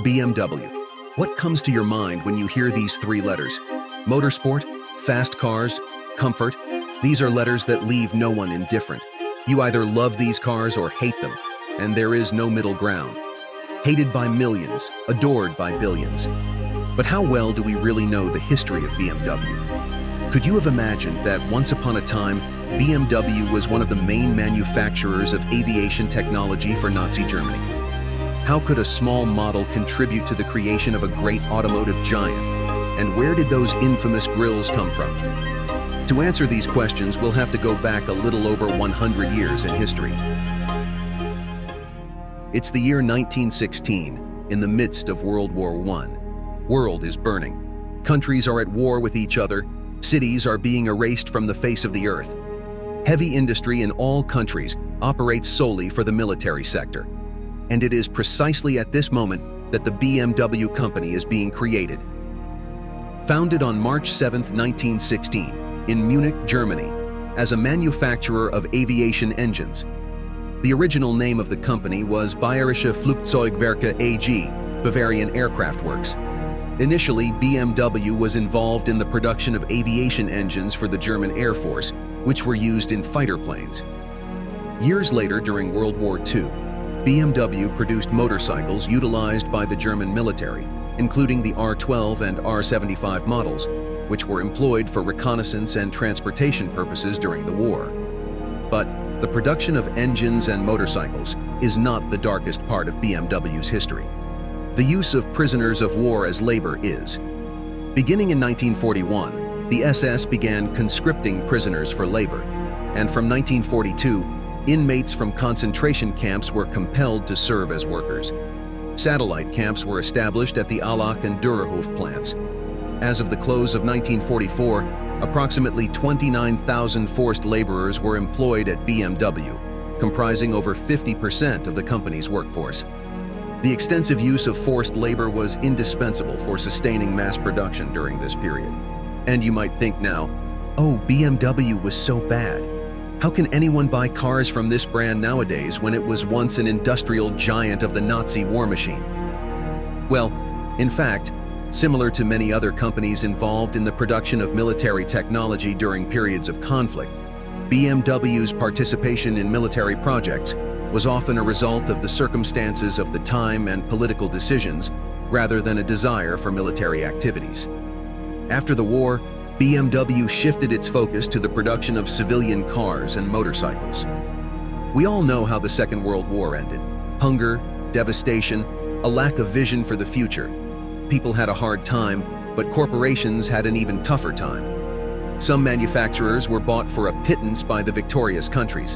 BMW. What comes to your mind when you hear these three letters? Motorsport, fast cars, comfort. These are letters that leave no one indifferent. You either love these cars or hate them, and there is no middle ground. Hated by millions, adored by billions. But how well do we really know the history of BMW? Could you have imagined that once upon a time, BMW was one of the main manufacturers of aviation technology for Nazi Germany? How could a small model contribute to the creation of a great automotive giant? And where did those infamous grills come from? To answer these questions, we'll have to go back a little over 100 years in history. It's the year 1916, in the midst of World War I. World is burning. Countries are at war with each other. Cities are being erased from the face of the earth. Heavy industry in all countries operates solely for the military sector. And it is precisely at this moment that the BMW company is being created. Founded on March 7, 1916, in Munich, Germany, as a manufacturer of aviation engines. The original name of the company was Bayerische Flugzeugwerke AG, Bavarian Aircraft Works. Initially, BMW was involved in the production of aviation engines for the German Air Force, which were used in fighter planes. Years later, during World War II, BMW produced motorcycles utilized by the German military, including the R12 and R75 models, which were employed for reconnaissance and transportation purposes during the war. But the production of engines and motorcycles is not the darkest part of BMW's history. The use of prisoners of war as labor is. Beginning in 1941, the SS began conscripting prisoners for labor, and from 1942, inmates from concentration camps were compelled to serve as workers. Satellite camps were established at the Allach and Dürerhof plants. As of the close of 1944, approximately 29,000 forced laborers were employed at BMW, comprising over 50% of the company's workforce. The extensive use of forced labor was indispensable for sustaining mass production during this period. And you might think now, oh, BMW was so bad. How can anyone buy cars from this brand nowadays when it was once an industrial giant of the Nazi war machine? Well, in fact, similar to many other companies involved in the production of military technology during periods of conflict, BMW's participation in military projects was often a result of the circumstances of the time and political decisions rather than a desire for military activities. After the war, BMW shifted its focus to the production of civilian cars and motorcycles. We all know how the Second World War ended. Hunger, devastation, a lack of vision for the future. People had a hard time, but corporations had an even tougher time. Some manufacturers were bought for a pittance by the victorious countries.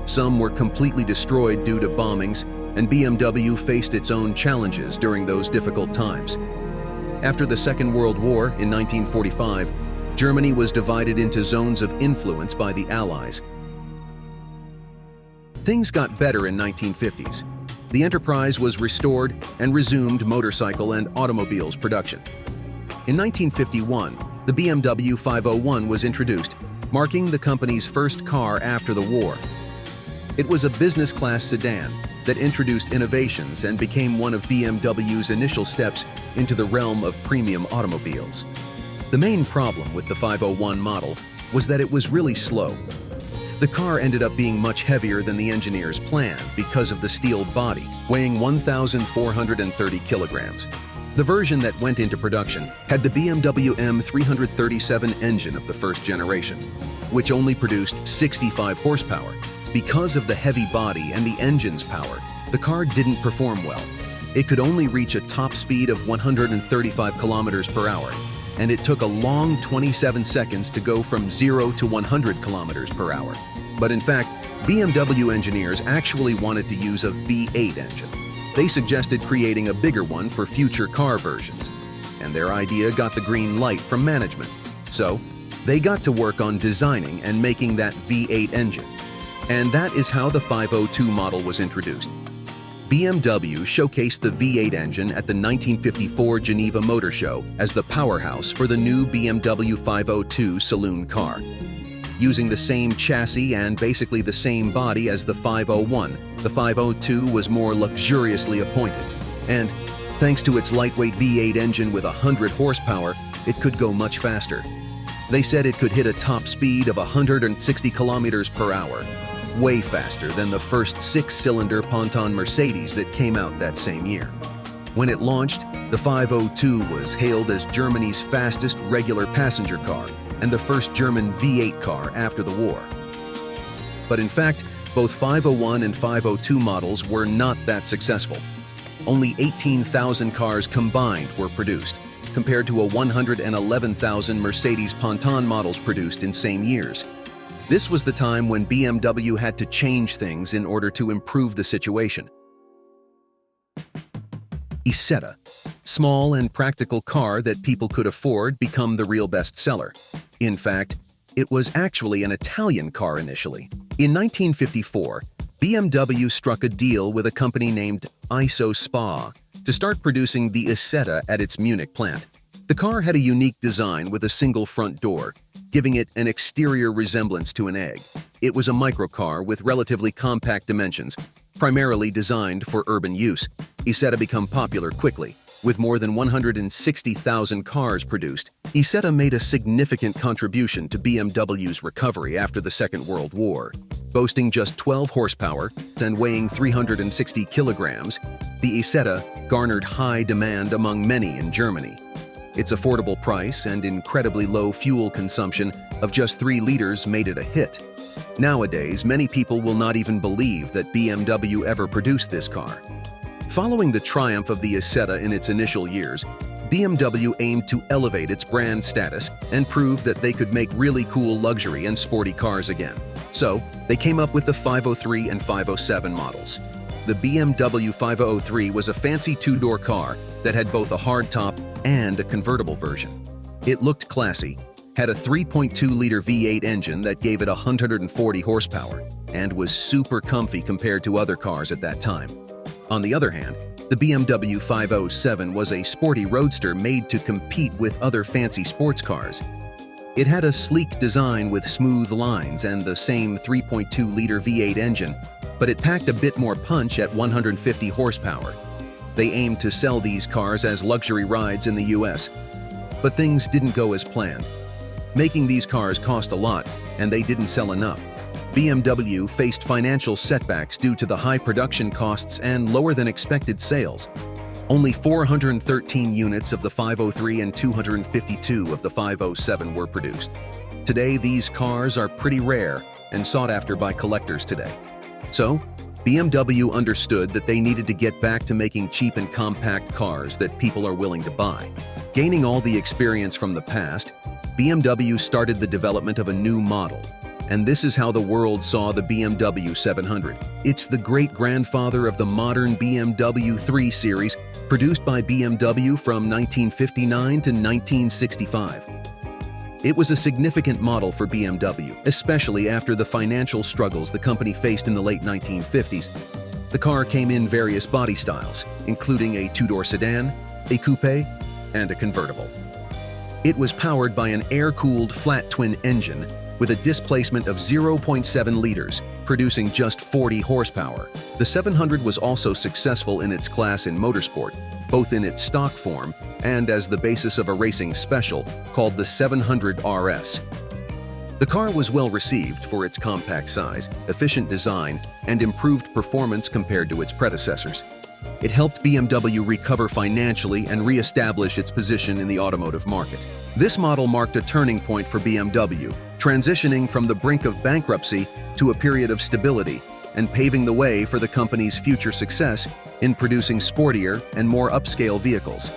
Some were completely destroyed due to bombings, and BMW faced its own challenges during those difficult times. After the Second World War in 1945, Germany was divided into zones of influence by the Allies. Things got better in 1950s. The enterprise was restored and resumed motorcycle and automobiles production. In 1951, the BMW 501 was introduced, marking the company's first car after the war. It was a business-class sedan that introduced innovations and became one of BMW's initial steps into the realm of premium automobiles. The main problem with the 501 model was that it was really slow. The car ended up being much heavier than the engineers planned because of the steel body, weighing 1,430 kilograms. The version that went into production had the BMW M337 engine of the first generation, which only produced 65 horsepower. Because of the heavy body and the engine's power, the car didn't perform well. It could only reach a top speed of 135 kilometers per hour, and it took a long 27 seconds to go from 0 to 100 kilometers per hour. But in fact, BMW engineers actually wanted to use a V8 engine. They suggested creating a bigger one for future car versions, and their idea got the green light from management. So, they got to work on designing and making that V8 engine. And that is how the 502 model was introduced. BMW showcased the V8 engine at the 1954 Geneva Motor Show as the powerhouse for the new BMW 502 saloon car. Using the same chassis and basically the same body as the 501, the 502 was more luxuriously appointed. And Thanks to its lightweight V8 engine with 100 horsepower, it could go much faster. They said it could hit a top speed of 160 kilometers per hour, way faster than the first six-cylinder Ponton Mercedes that came out that same year. When it launched, the 502 was hailed as Germany's fastest regular passenger car and the first German V8 car after the war. But in fact, both 501 and 502 models were not that successful. Only 18,000 cars combined were produced, compared to a 111,000 Mercedes Ponton models produced in same years. This was the time when BMW had to change things in order to improve the situation. Isetta, small and practical car that people could afford, become the real bestseller. In fact, it was actually an Italian car initially. In 1954, BMW struck a deal with a company named Isetta to start producing the Isetta at its Munich plant. The car had a unique design with a single front door, giving it an exterior resemblance to an egg. It was a microcar with relatively compact dimensions, primarily designed for urban use. Isetta became popular quickly. With more than 160,000 cars produced, Isetta made a significant contribution to BMW's recovery after the Second World War. Boasting just 12 horsepower and weighing 360 kilograms, the Isetta garnered high demand among many in Germany. Its affordable price and incredibly low fuel consumption of just 3 liters made it a hit. Nowadays, many people will not even believe that BMW ever produced this car. Following the triumph of the Isetta in its initial years, BMW aimed to elevate its brand status and prove that they could make really cool luxury and sporty cars again. So, they came up with the 503 and 507 models. The BMW 503 was a fancy 2-door car that had both a hardtop and a convertible version. It looked classy, had a 3.2-liter V8 engine that gave it 140 horsepower, and was super comfy compared to other cars at that time. On the other hand, the BMW 507 was a sporty roadster made to compete with other fancy sports cars. It had a sleek design with smooth lines and the same 3.2-liter V8 engine, but it packed a bit more punch at 150 horsepower. They aimed to sell these cars as luxury rides in the US, but things didn't go as planned. Making these cars cost a lot, and they didn't sell enough. BMW faced financial setbacks due to the high production costs and lower than expected sales. Only 413 units of the 503 and 252 of the 507 were produced. Today, these cars are pretty rare and sought after by collectors today. So, BMW understood that they needed to get back to making cheap and compact cars that people are willing to buy. Gaining all the experience from the past, BMW started the development of a new model. And this is how the world saw the BMW 700. It's the great-grandfather of the modern BMW 3 Series, produced by BMW from 1959 to 1965. It was a significant model for BMW, especially after the financial struggles the company faced in the late 1950s. The car came in various body styles, including a 2-door sedan, a coupe, and a convertible. It was powered by an air-cooled flat twin engine with a displacement of 0.7 liters, producing just 40 horsepower. The 700 was also successful in its class in motorsport, both in its stock form and as the basis of a racing special called the 700 RS. The car was well received for its compact size, efficient design, and improved performance compared to its predecessors. It helped BMW recover financially and re-establish its position in the automotive market. This model marked a turning point for BMW, transitioning from the brink of bankruptcy to a period of stability and paving the way for the company's future success in producing sportier and more upscale vehicles.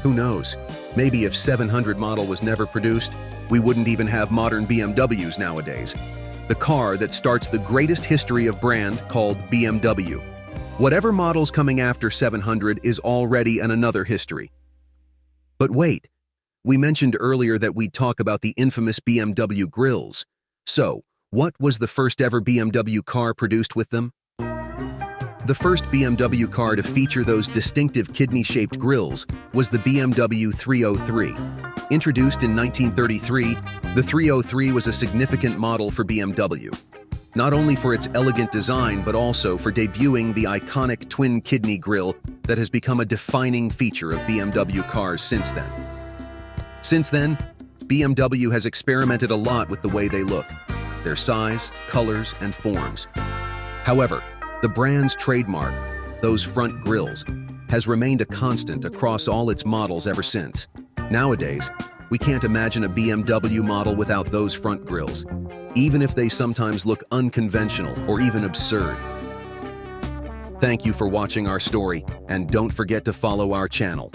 Who knows? Maybe if 700 model was never produced, we wouldn't even have modern BMWs nowadays. The car that starts the greatest history of brand called BMW. Whatever model's coming after 700 is already another history. But wait, we mentioned earlier that we'd talk about the infamous BMW grills. So, what was the first ever BMW car produced with them? The first BMW car to feature those distinctive kidney-shaped grills was the BMW 303. Introduced in 1933, the 303 was a significant model for BMW. not only for its elegant design but also for debuting the iconic twin-kidney grille that has become a defining feature of BMW cars since then. Since then, BMW has experimented a lot with the way they look, their size, colors, and forms. However, the brand's trademark, those front grilles, has remained a constant across all its models ever since. Nowadays, we can't imagine a BMW model without those front grilles, even if they sometimes look unconventional or even absurd. Thank you for watching our story, and don't forget to follow our channel.